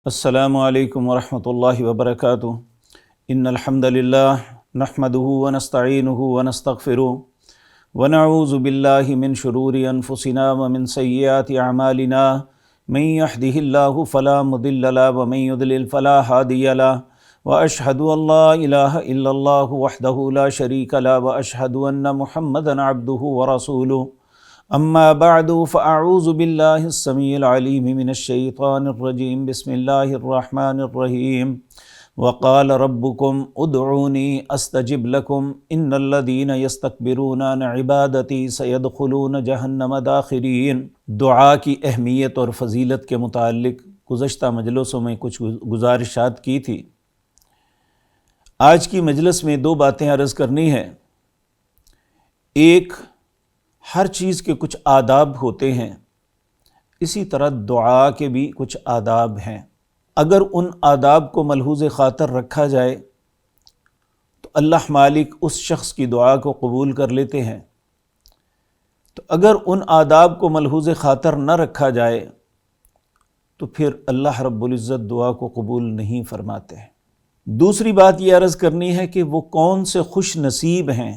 السلام علیکم ورحمۃ اللہ وبرکاتہ۔ ان الحمد للہ نحمده ونستعینه ونستغفره ونعوذ باللہ من شرور انفسنا ومن سیئات اعمالنا من يهده اللہ فلا مضل له ومن يضلل فلا هادی له واشهد ان لا الہ الا اللہ وحدہ لا شریک له واشهد ان محمدا عبدہ ورسولہ اما بعد فاعوذ باللہ السمیع العلیم من الشیطان الرجیم بسم اللہ الرحمن الرحیم وقال ربکم ادعونی استجب لکم ان الذین یستکبرون عن عبادتی سیدخلون جہنم داخرین۔ دعا کی اہمیت اور فضیلت کے متعلق گزشتہ مجلسوں میں کچھ گزارشات کی تھی۔ آج کی مجلس میں دو باتیں عرض کرنی ہے۔ ایک، ہر چیز کے کچھ آداب ہوتے ہیں، اسی طرح دعا کے بھی کچھ آداب ہیں۔ اگر ان آداب کو ملحوظ خاطر رکھا جائے تو اللہ مالک اس شخص کی دعا کو قبول کر لیتے ہیں، تو اگر ان آداب کو ملحوظ خاطر نہ رکھا جائے تو پھر اللہ رب العزت دعا کو قبول نہیں فرماتے۔ دوسری بات یہ عرض کرنی ہے کہ وہ کون سے خوش نصیب ہیں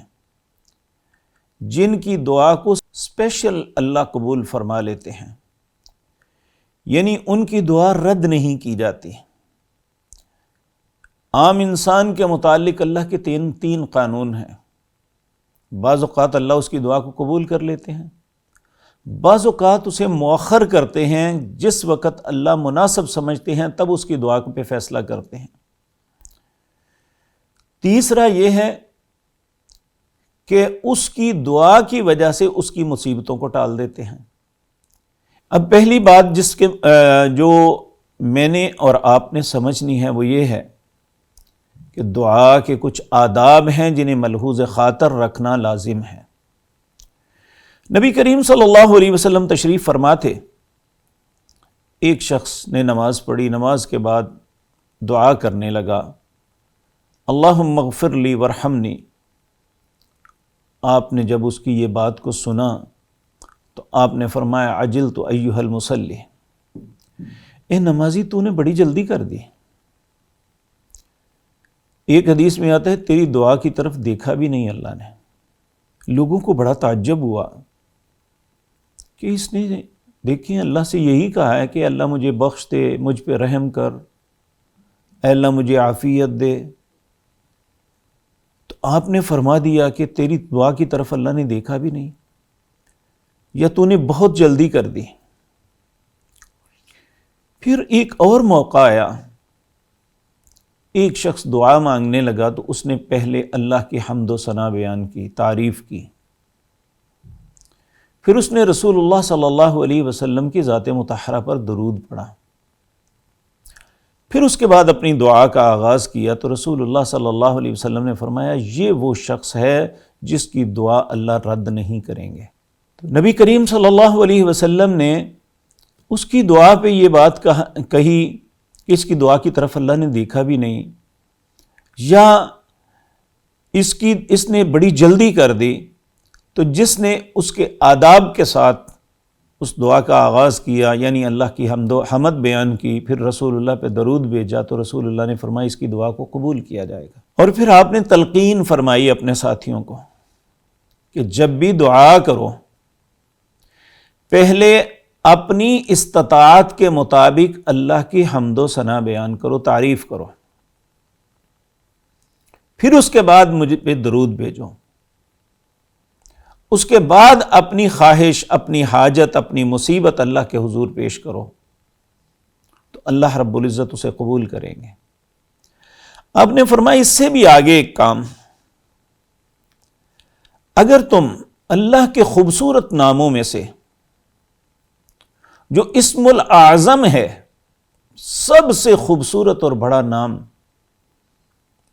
جن کی دعا کو اسپیشل اللہ قبول فرما لیتے ہیں، یعنی ان کی دعا رد نہیں کی جاتی۔ عام انسان کے متعلق اللہ کے تین قانون ہیں۔ بعض اوقات اللہ اس کی دعا کو قبول کر لیتے ہیں، بعض اوقات اسے مؤخر کرتے ہیں، جس وقت اللہ مناسب سمجھتے ہیں تب اس کی دعا پہ فیصلہ کرتے ہیں۔ تیسرا یہ ہے کہ اس کی دعا کی وجہ سے اس کی مصیبتوں کو ٹال دیتے ہیں۔ اب پہلی بات جو میں نے اور آپ نے سمجھنی ہے وہ یہ ہے کہ دعا کے کچھ آداب ہیں جنہیں ملحوظ خاطر رکھنا لازم ہے۔ نبی کریم صلی اللہ علیہ وسلم تشریف فرما تھے۔ ایک شخص نے نماز پڑھی، نماز کے بعد دعا کرنے لگا، اللہم اغفر لی ورحمنی۔ آپ نے جب اس کی یہ بات کو سنا تو آپ نے فرمایا عجلت ایھا المصلی، اے نمازی تو نے بڑی جلدی کر دی۔ ایک حدیث میں آتا ہے تیری دعا کی طرف دیکھا بھی نہیں اللہ نے۔ لوگوں کو بڑا تعجب ہوا کہ اس نے دیکھیں اللہ سے یہی کہا ہے کہ اللہ مجھے بخش دے، مجھ پہ رحم کر، اے اللہ مجھے عافیت دے، تو آپ نے فرما دیا کہ تیری دعا کی طرف اللہ نے دیکھا بھی نہیں، یا تو نے بہت جلدی کر دی۔ پھر ایک اور موقع آیا، ایک شخص دعا مانگنے لگا تو اس نے پہلے اللہ کی حمد و ثنا بیان کی، تعریف کی، پھر اس نے رسول اللہ صلی اللہ علیہ وسلم کی ذات مطہرہ پر درود پڑھا، پھر اس کے بعد اپنی دعا کا آغاز کیا تو رسول اللہ صلی اللہ علیہ وسلم نے فرمایا یہ وہ شخص ہے جس کی دعا اللہ رد نہیں کریں گے۔ تو نبی کریم صلی اللہ علیہ وسلم نے اس کی دعا پہ یہ بات کہی کہ اس کی دعا کی طرف اللہ نے دیکھا بھی نہیں، یا اس نے بڑی جلدی کر دی، تو جس نے اس کے آداب کے ساتھ اس دعا کا آغاز کیا، یعنی اللہ کی حمد بیان کی، پھر رسول اللہ پہ درود بھیجا، تو رسول اللہ نے فرمایا اس کی دعا کو قبول کیا جائے گا۔ اور پھر آپ نے تلقین فرمائی اپنے ساتھیوں کو کہ جب بھی دعا کرو پہلے اپنی استطاعت کے مطابق اللہ کی حمد و ثنا بیان کرو، تعریف کرو، پھر اس کے بعد مجھ پہ درود بھیجو، اس کے بعد اپنی خواہش، اپنی حاجت، اپنی مصیبت اللہ کے حضور پیش کرو تو اللہ رب العزت اسے قبول کریں گے۔ آپ نے فرمایا اس سے بھی آگے ایک کام، اگر تم اللہ کے خوبصورت ناموں میں سے جو اسم الاعظم ہے، سب سے خوبصورت اور بڑا نام،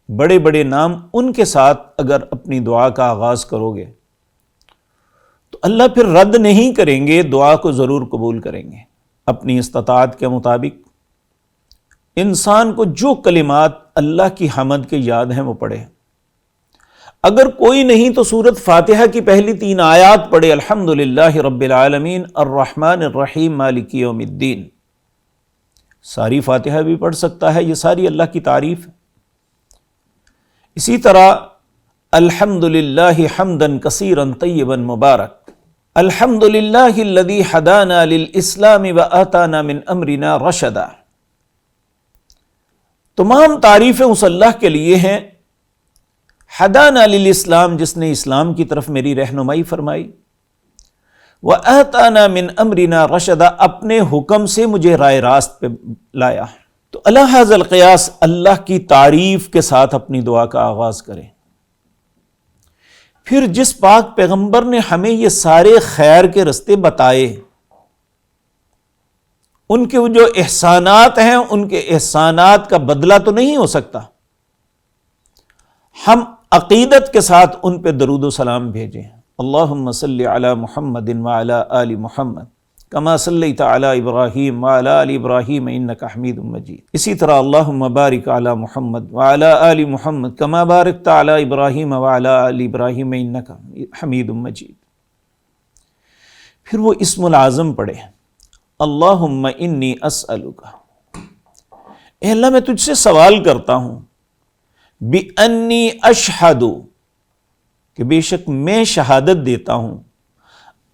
بڑے بڑے نام، ان کے ساتھ اگر اپنی دعا کا آغاز کرو گے تو اللہ پھر رد نہیں کریں گے، دعا کو ضرور قبول کریں گے۔ اپنی استطاعت کے مطابق انسان کو جو کلمات اللہ کی حمد کے یاد ہیں وہ پڑھے. اگر کوئی نہیں تو سورۃ فاتحہ کی پہلی 3 آیات پڑھے، الحمدللہ رب العالمین الرحمن الرحیم مالک یوم الدین. ساری فاتحہ بھی پڑھ سکتا ہے، یہ ساری اللہ کی تعریف ہے. اسی طرح الحمدللہ حمدا کثیرا طیبا مبارک، الحمدللہ الذی ہدانا للاسلام وآتانا من امرنا رشدا. تمام تعریفیں اس اللہ کے لیے ہیں، ہدانا للاسلام، جس نے اسلام کی طرف میری رہنمائی فرمائی، وآتانا من امرنا رشدا، اپنے حکم سے مجھے رائے راست پہ لایا. تو اللہ ھذا القیاس، اللہ کی تعریف کے ساتھ اپنی دعا کا آغاز کریں. پھر جس پاک پیغمبر نے ہمیں یہ سارے خیر کے رستے بتائے، ان کے جو احسانات ہیں، ان کے احسانات کا بدلہ تو نہیں ہو سکتا، ہم عقیدت کے ساتھ ان پہ درود و سلام بھیجیں. اللہم صلی علی محمد وعلی آل محمد کما صلیت علی ابراہیم وعلی آل ابراہیم انک حمید مجید. اسی طرح اللہم بارک علی محمد وعلی آل محمد کما بارکت علی ابراہیم وعلی آل ابراہیم انک حمید مجید. پھر وہ اسم العظم پڑھے، اللہم انی اسألک، اے اللہ میں تجھ سے سوال کرتا ہوں، بِأَنِّي أَشْهَدُ، کہ بے شک میں شہادت دیتا ہوں،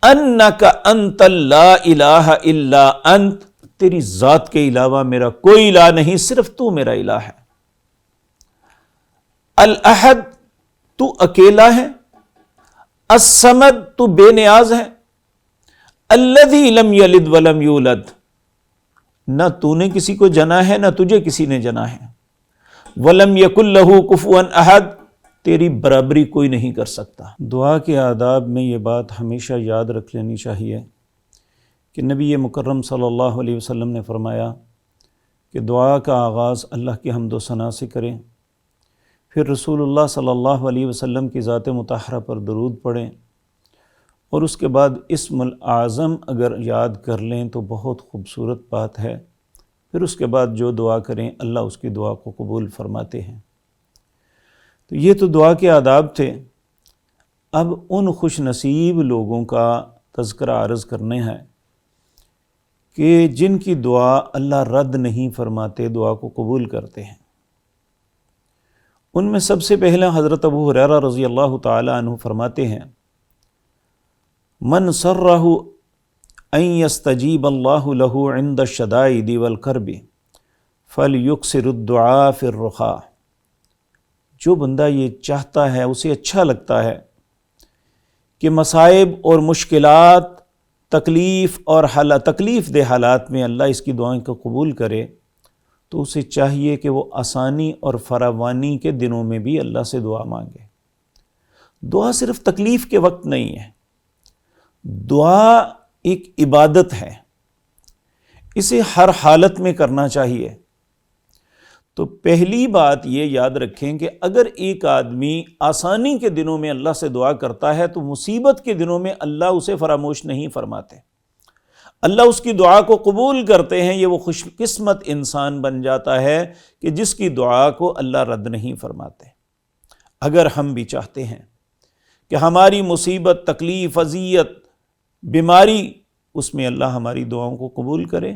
أَنَّكَ أَنْتَ لَا إِلَٰهَ إِلَّا أَنْتَ، تیری ذات کے علاوہ میرا کوئی الہ نہیں، صرف تو میرا الہ ہے. الأحد، تو اکیلا ہے، الصمد، تو بے نیاز ہے، الذی لم یلد ولم یولد، نہ تو نے کسی کو جنا ہے نہ تجھے کسی نے جنا ہے، وَلَمْ يَكُنْ لَهُ كُفُوًا أَحَدٌ، تیری برابری کوئی نہیں کر سکتا. دعا کے آداب میں یہ بات ہمیشہ یاد رکھ لینی چاہیے کہ نبی مکرم صلی اللہ علیہ وسلم نے فرمایا کہ دعا کا آغاز اللہ کی حمد و ثنا سے کریں، پھر رسول اللہ صلی اللہ علیہ وسلم کی ذات مطہرہ پر درود پڑھیں، اور اس کے بعد اسم العظم اگر یاد کر لیں تو بہت خوبصورت بات ہے. پھر اس کے بعد جو دعا کریں اللہ اس کی دعا کو قبول فرماتے ہیں. تو یہ تو دعا کے آداب تھے. اب ان خوش نصیب لوگوں کا تذکرہ عرض کرنے ہیں کہ جن کی دعا اللہ رد نہیں فرماتے، دعا کو قبول کرتے ہیں. ان میں سب سے پہلا حضرت ابو ہریرہ رضی اللہ تعالی عنہ فرماتے ہیں، من سرہ ان یستجیب اللہ لہ عند الشدائد والکرب فلیکثر الدعاء فی الرخاء. جو بندہ یہ چاہتا ہے، اسے اچھا لگتا ہے کہ مصائب اور مشکلات، تکلیف دہ حالات میں اللہ اس کی دعائیں کو قبول کرے، تو اسے چاہیے کہ وہ آسانی اور فراوانی کے دنوں میں بھی اللہ سے دعا مانگے. دعا صرف تکلیف کے وقت نہیں ہے، دعا ایک عبادت ہے، اسے ہر حالت میں کرنا چاہیے. تو پہلی بات یہ یاد رکھیں کہ اگر ایک آدمی آسانی کے دنوں میں اللہ سے دعا کرتا ہے تو مصیبت کے دنوں میں اللہ اسے فراموش نہیں فرماتے، اللہ اس کی دعا کو قبول کرتے ہیں. یہ وہ خوش قسمت انسان بن جاتا ہے کہ جس کی دعا کو اللہ رد نہیں فرماتے. اگر ہم بھی چاہتے ہیں کہ ہماری مصیبت، تکلیف، اذیت، بیماری، اس میں اللہ ہماری دعاؤں کو قبول کرے،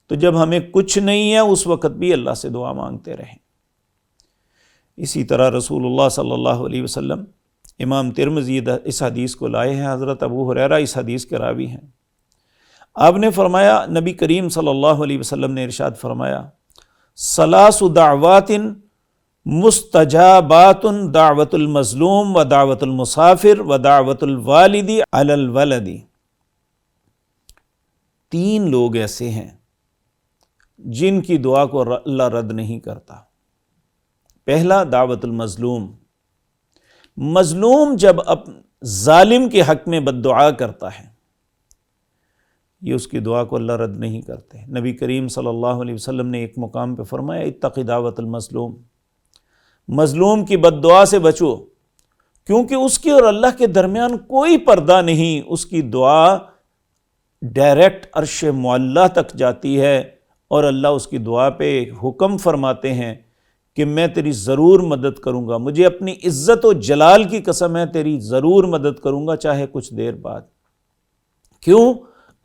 تو جب ہمیں کچھ نہیں ہے اس وقت بھی اللہ سے دعا مانگتے رہیں. اسی طرح رسول اللہ صلی اللہ علیہ وسلم، امام ترمذی اس حدیث کو لائے ہیں، حضرت ابو ہریرہ اس حدیث کے راوی ہیں. آپ نے فرمایا، نبی کریم صلی اللہ علیہ وسلم نے ارشاد فرمایا، ثلاث دعوات مستجابات، دعوت المظلوم و دعوت المسافر و دعوت الوالد علی الولد. 3 لوگ ایسے ہیں جن کی دعا کو اللہ رد نہیں کرتا. پہلا، دعوت المظلوم. مظلوم جب ظالم کے حق میں بد دعا کرتا ہے، یہ اس کی دعا کو اللہ رد نہیں کرتے. نبی کریم صلی اللہ علیہ وسلم نے ایک مقام پہ فرمایا، اتق دعوت المظلوم، مظلوم کی بد دعا سے بچو، کیونکہ اس کے اور اللہ کے درمیان کوئی پردہ نہیں. اس کی دعا ڈائریکٹ عرش معلیٰ تک جاتی ہے، اور اللہ اس کی دعا پہ حکم فرماتے ہیں کہ میں تیری ضرور مدد کروں گا، مجھے اپنی عزت و جلال کی قسم ہے تیری ضرور مدد کروں گا چاہے کچھ دیر بعد۔ کیوں؟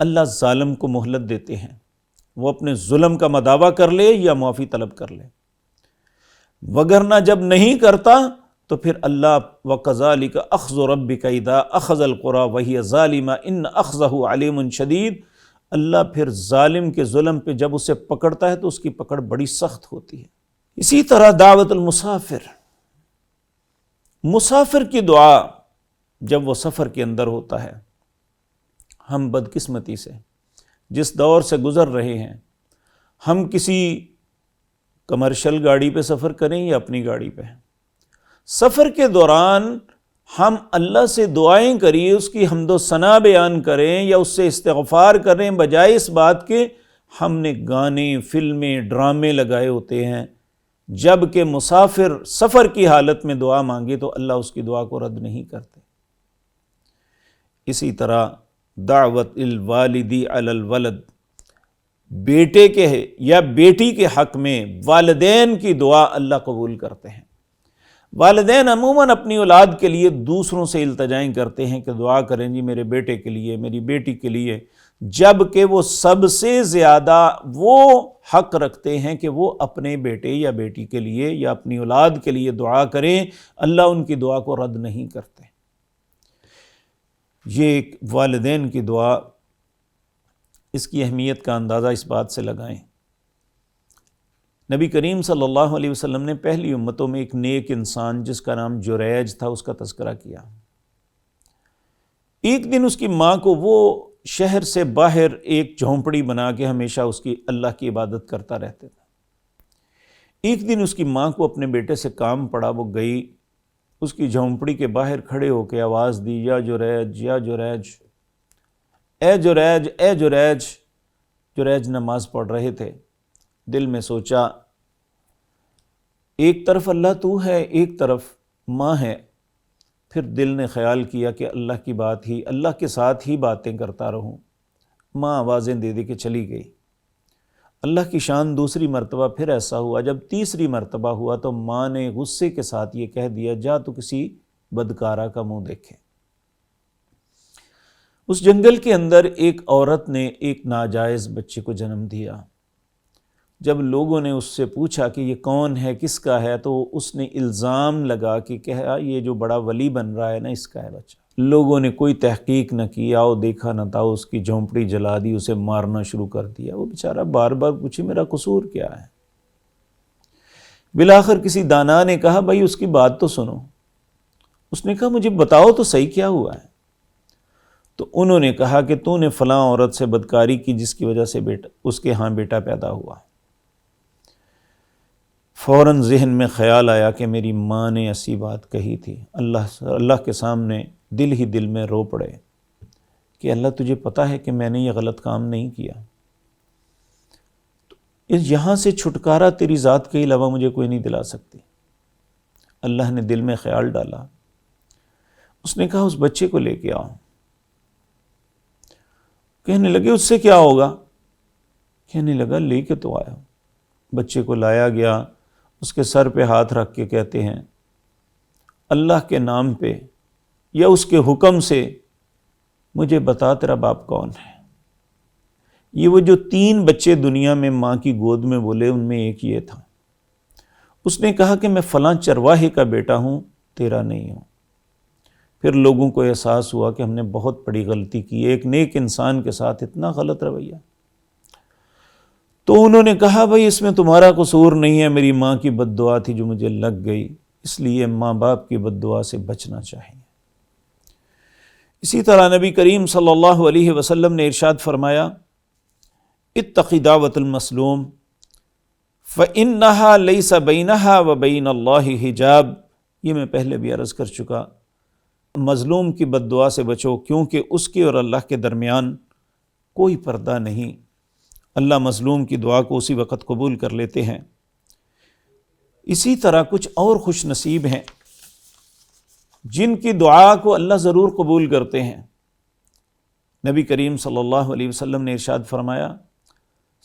اللہ ظالم کو مہلت دیتے ہیں، وہ اپنے ظلم کا مداوع کر لے یا معافی طلب کر لے، وگرنہ جب نہیں کرتا تو پھر اللہ وَكَذَلِكَ أَخْذُ رَبِّكَ إِذَا أَخَذَ الْقُرَىٰ وَهِيَ ظَالِمَةٌ إِنَّ أَخْذَهُ عَلِيمٌ شَدِيدٌ، اللہ پھر ظالم کے ظلم پہ جب اسے پکڑتا ہے تو اس کی پکڑ بڑی سخت ہوتی ہے۔ اسی طرح دعوت المسافر، مسافر کی دعا جب وہ سفر کے اندر ہوتا ہے، ہم بدقسمتی سے جس دور سے گزر رہے ہیں، ہم کسی کمرشل گاڑی پہ سفر کریں یا اپنی گاڑی پہ، سفر کے دوران ہم اللہ سے دعائیں کریں، اس کی حمد و ثنا بیان کریں یا اس سے استغفار کریں، بجائے اس بات کے ہم نے گانے، فلمیں، ڈرامے لگائے ہوتے ہیں۔ جب کہ مسافر سفر کی حالت میں دعا مانگے تو اللہ اس کی دعا کو رد نہیں کرتے۔ اسی طرح دعوت الوالدی علی الولد، بیٹے کے یا بیٹی کے حق میں والدین کی دعا اللہ قبول کرتے ہیں۔ والدین عموماً اپنی اولاد کے لیے دوسروں سے التجائیں کرتے ہیں کہ دعا کریں جی میرے بیٹے کے لیے، میری بیٹی کے لیے، جبکہ وہ سب سے زیادہ وہ حق رکھتے ہیں کہ وہ اپنے بیٹے یا بیٹی کے لیے یا اپنی اولاد کے لیے دعا کریں، اللہ ان کی دعا کو رد نہیں کرتے۔ یہ والدین کی دعا، اس کی اہمیت کا اندازہ اس بات سے لگائیں، نبی کریم صلی اللہ علیہ وسلم نے پہلی امتوں میں ایک نیک انسان جس کا نام جریج تھا اس کا تذکرہ کیا۔ ایک دن اس کی ماں کو وہ شہر سے باہر ایک جھونپڑی بنا کے ہمیشہ اس کی اللہ کی عبادت کرتا رہتے تھا۔ ایک دن اس کی ماں کو اپنے بیٹے سے کام پڑا، وہ گئی اس کی جھونپڑی کے باہر کھڑے ہو کے آواز دی، یا جریج یا جریج، اے جریج اے جریج۔ جریج نماز پڑھ رہے تھے، دل میں سوچا ایک طرف اللہ تو ہے، ایک طرف ماں ہے، پھر دل نے خیال کیا کہ اللہ کی بات ہی، اللہ کے ساتھ ہی باتیں کرتا رہوں۔ ماں آوازیں دے دے کے چلی گئی۔ اللہ کی شان دوسری مرتبہ پھر ایسا ہوا، جب تیسری مرتبہ ہوا تو ماں نے غصے کے ساتھ یہ کہہ دیا، جا تو کسی بدکارہ کا منہ دیکھے۔ اس جنگل کے اندر ایک عورت نے ایک ناجائز بچے کو جنم دیا۔ جب لوگوں نے اس سے پوچھا کہ یہ کون ہے، کس کا ہے، تو اس نے الزام لگا کہ کہا یہ جو بڑا ولی بن رہا ہے نا، اس کا ہے بچہ۔ لوگوں نے کوئی تحقیق نہ کی، آؤ دیکھا نہ تھا، اس کی جھونپڑی جلا دی، اسے مارنا شروع کر دیا۔ وہ بیچارہ بار بار پوچھے میرا قصور کیا ہے۔ بالآخر کسی دانا نے کہا بھائی اس کی بات تو سنو۔ اس نے کہا مجھے بتاؤ تو صحیح کیا ہوا ہے۔ تو انہوں نے کہا کہ تو نے فلاں عورت سے بدکاری کی جس کی وجہ سے اس کے ہاں بیٹا پیدا ہوا۔ فوراً ذہن میں خیال آیا کہ میری ماں نے ایسی بات کہی تھی۔ اللہ کے سامنے دل ہی دل میں رو پڑے کہ اللہ تجھے پتہ ہے کہ میں نے یہ غلط کام نہیں کیا، یہاں سے چھٹکارا تیری ذات کے علاوہ مجھے کوئی نہیں دلا سکتی۔ اللہ نے دل میں خیال ڈالا، اس نے کہا اس بچے کو لے کے آؤ۔ کہنے لگے اس سے کیا ہوگا؟ کہنے لگا لے کے تو آیا۔ بچے کو لایا گیا، اس کے سر پہ ہاتھ رکھ کے کہتے ہیں اللہ کے نام پہ یا اس کے حکم سے مجھے بتا تیرا باپ کون ہے۔ یہ وہ جو 3 بچے دنیا میں ماں کی گود میں بولے ان میں ایک یہ تھا۔ اس نے کہا کہ میں فلاں چرواہے کا بیٹا ہوں، تیرا نہیں ہوں۔ پھر لوگوں کو احساس ہوا کہ ہم نے بہت بڑی غلطی کی، ایک نیک انسان کے ساتھ اتنا غلط رویہ۔ تو انہوں نے کہا بھائی اس میں تمہارا قصور نہیں ہے، میری ماں کی بد دعا تھی جو مجھے لگ گئی، اس لیے ماں باپ کی بد دعا سے بچنا چاہیے۔ اسی طرح نبی کریم صلی اللہ علیہ وسلم نے ارشاد فرمایا اتقی دعوت المظلوم فإنها ليس بينها وبين الله حجاب۔ یہ میں پہلے بھی عرض کر چکا، مظلوم کی بد دعا سے بچو کیونکہ اس کے اور اللہ کے درمیان کوئی پردہ نہیں۔ اللہ مظلوم کی دعا کو اسی وقت قبول کر لیتے ہیں۔ اسی طرح کچھ اور خوش نصیب ہیں جن کی دعا کو اللہ ضرور قبول کرتے ہیں۔ نبی کریم صلی اللہ علیہ وسلم نے ارشاد فرمایا